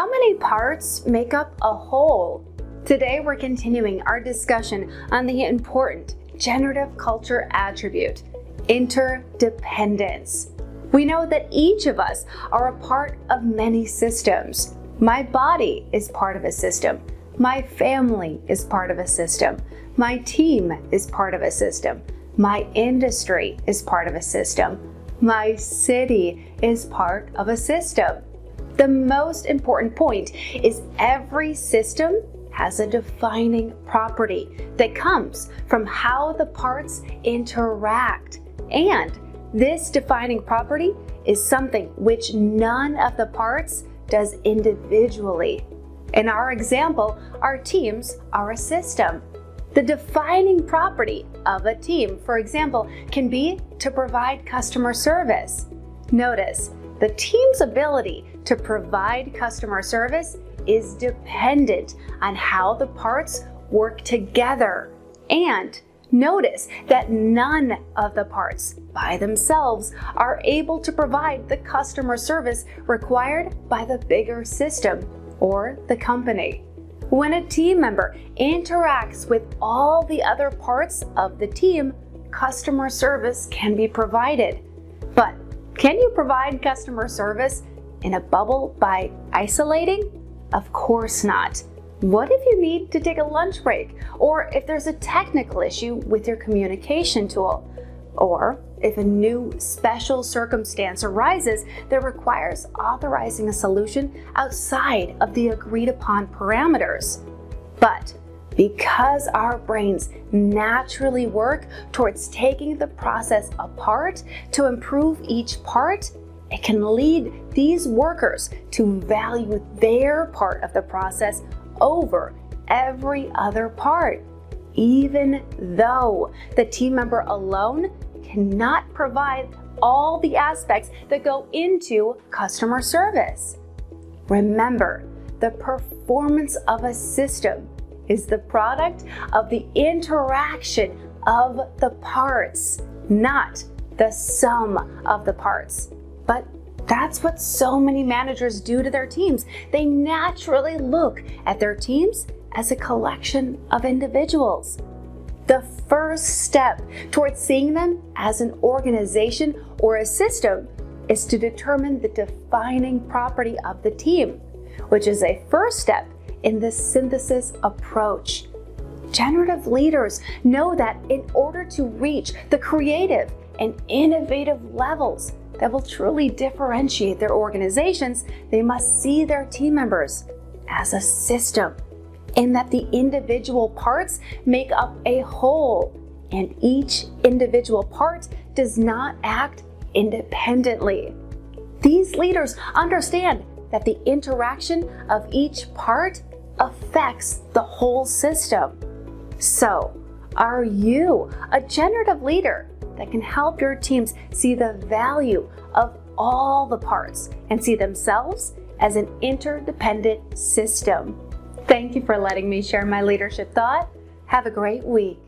How many parts make up a whole? Today we're continuing our discussion on the important generative culture attribute, interdependence. We know that each of us are a part of many systems. My body is part of a system. My family is part of a system. My team is part of a system. My industry is part of a system. My city is part of a system. The most important point is every system has a defining property that comes from how the parts interact. And this defining property is something which none of the parts does individually. In our example, our teams are a system. The defining property of a team, for example, can be to provide customer service. Notice, the team's ability to provide customer service is dependent on how the parts work together. And notice that none of the parts by themselves are able to provide the customer service required by the bigger system or the company. When a team member interacts with all the other parts of the team, customer service can be provided. But can you provide customer service in a bubble by isolating? Of course not. What if you need to take a lunch break? Or if there's a technical issue with your communication tool? Or if a new special circumstance arises that requires authorizing a solution outside of the agreed upon parameters? But because our brains naturally work towards taking the process apart to improve each part, it can lead these workers to value their part of the process over every other part, even though the team member alone cannot provide all the aspects that go into customer service. Remember, the performance of a system is the product of the interaction of the parts, not the sum of the parts. But that's what so many managers do to their teams. They naturally look at their teams as a collection of individuals. The first step towards seeing them as an organization or a system is to determine the defining property of the team, which is a first step in the synthesis approach. Generative leaders know that in order to reach the creative and innovative levels that will truly differentiate their organizations, they must see their team members as a system, and that the individual parts make up a whole, and each individual part does not act independently. These leaders understand that the interaction of each part affects the whole system. So, are you a generative leader that can help your teams see the value of all the parts and see themselves as an interdependent system? Thank you for letting me share my leadership thought. Have a great week.